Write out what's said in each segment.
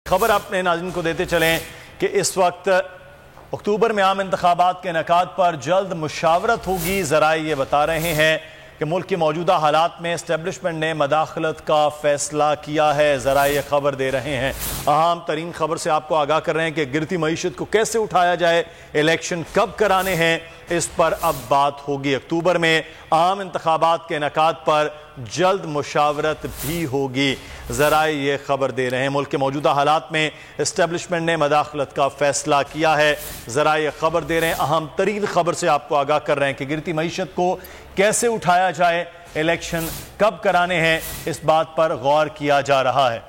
خبر اپنے ناظرین کو دیتے چلیں کہ اس وقت اکتوبر میں عام انتخابات کے انعقاد پر جلد مشاورت ہوگی۔ ذرائع یہ بتا رہے ہیں کہ ملک کے موجودہ حالات میں اسٹیبلشمنٹ نے مداخلت کا فیصلہ کیا ہے۔ ذرائع یہ خبر دے رہے ہیں، اہم ترین خبر سے آپ کو آگاہ کر رہے ہیں کہ گرتی معیشت کو کیسے اٹھایا جائے، الیکشن کب کرانے ہیں، اس پر اب بات ہوگی۔ اکتوبر میں عام انتخابات کے انعقاد پر جلد مشاورت بھی ہوگی۔ ذرائع یہ خبر دے رہے ہیں ملک کے موجودہ حالات میں اسٹیبلشمنٹ نے مداخلت کا فیصلہ کیا ہے۔ ذرائع یہ خبر دے رہے ہیں، اہم ترین خبر سے آپ کو آگاہ کر رہے ہیں کہ گرتی معیشت کو کیسے اٹھایا جائے، الیکشن کب کرانے ہیں، اس بات پر غور کیا جا رہا ہے۔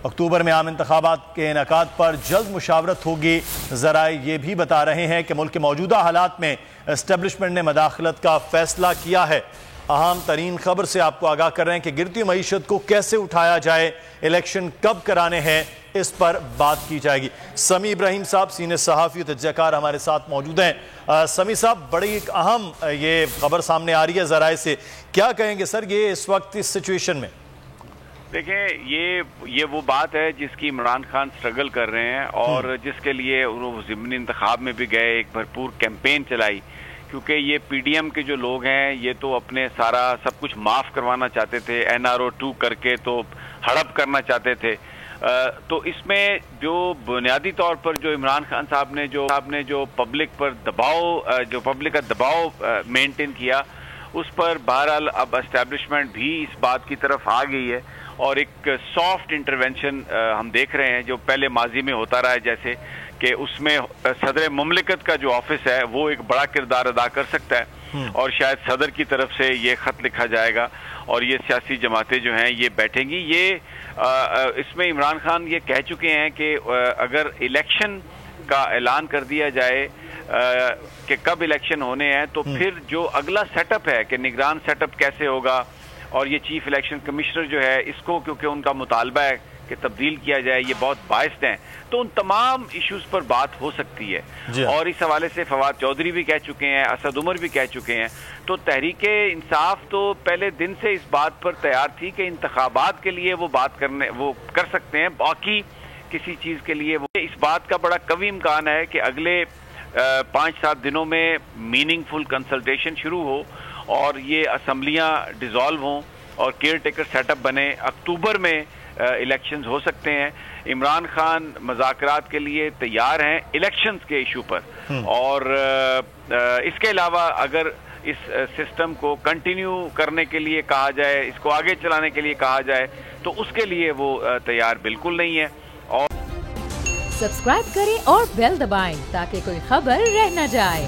اکتوبر میں عام انتخابات کے انعقاد پر جلد مشاورت ہوگی۔ ذرائع یہ بھی بتا رہے ہیں کہ ملک کے موجودہ حالات میں اسٹیبلشمنٹ نے مداخلت کا فیصلہ کیا ہے۔ اہم ترین خبر سے آپ کو آگاہ کر رہے ہیں کہ گرتی معیشت کو کیسے اٹھایا جائے، الیکشن کب کرانے ہیں، اس پر بات کی جائے گی۔ سمیع ابراہیم صاحب سینئر صحافی و تجزیہ کار ہمارے ساتھ موجود ہیں۔ سمیع صاحب، بڑی ایک اہم یہ خبر سامنے آ رہی ہے ذرائع سے، کیا کہیں گے سر یہ اس وقت اس سچویشن میں؟ دیکھیں، یہ وہ بات ہے جس کی عمران خان سٹرگل کر رہے ہیں اور جس کے لیے وہ ضمنی انتخاب میں بھی گئے، ایک بھرپور کیمپین چلائی، کیونکہ یہ پی ڈی ایم کے جو لوگ ہیں یہ تو اپنے سارا سب کچھ معاف کروانا چاہتے تھے، NRO2 کر کے تو ہڑپ کرنا چاہتے تھے۔ تو اس میں جو بنیادی طور پر جو عمران خان صاحب نے جو پبلک پر دباؤ، جو پبلک کا دباؤ مینٹین کیا، اس پر بہرحال اب اسٹیبلشمنٹ بھی اس بات کی طرف آ گئی ہے اور ایک سافٹ انٹرونشن ہم دیکھ رہے ہیں جو پہلے ماضی میں ہوتا رہا ہے، جیسے کہ اس میں صدر مملکت کا جو آفس ہے وہ ایک بڑا کردار ادا کر سکتا ہے اور شاید صدر کی طرف سے یہ خط لکھا جائے گا اور یہ سیاسی جماعتیں جو ہیں یہ بیٹھیں گی۔ اس میں عمران خان یہ کہہ چکے ہیں کہ اگر الیکشن کا اعلان کر دیا جائے کہ کب الیکشن ہونے ہیں تو پھر جو اگلا سیٹ اپ ہے کہ نگران سیٹ اپ کیسے ہوگا اور یہ چیف الیکشن کمشنر جو ہے اس کو کیونکہ ان کا مطالبہ ہے کہ تبدیل کیا جائے، یہ بہت باعث ہیں، تو ان تمام ایشوز پر بات ہو سکتی ہے۔ اور اس حوالے سے فواد چودھری بھی کہہ چکے ہیں، اسد عمر بھی کہہ چکے ہیں، تو تحریک انصاف تو پہلے دن سے اس بات پر تیار تھی کہ انتخابات کے لیے وہ کر سکتے ہیں، باقی کسی چیز کے لیے اس بات کا بڑا قوی امکان ہے کہ اگلے 5-7 دنوں میں میننگ فل کنسلٹیشن شروع ہو اور یہ اسمبلیاں ڈیزالو ہوں اور کیئر ٹیکر سیٹ اپ بنے۔ اکتوبر میں الیکشنز ہو سکتے ہیں۔ عمران خان مذاکرات کے لیے تیار ہیں الیکشنز کے ایشو پر، اور اس کے علاوہ اگر اس سسٹم کو کنٹینیو کرنے کے لیے کہا جائے، اس کو آگے چلانے کے لیے کہا جائے تو اس کے لیے وہ تیار بالکل نہیں ہے۔ اور سبسکرائب کریں اور بیل دبائیں تاکہ کوئی خبر رہ نہ جائے۔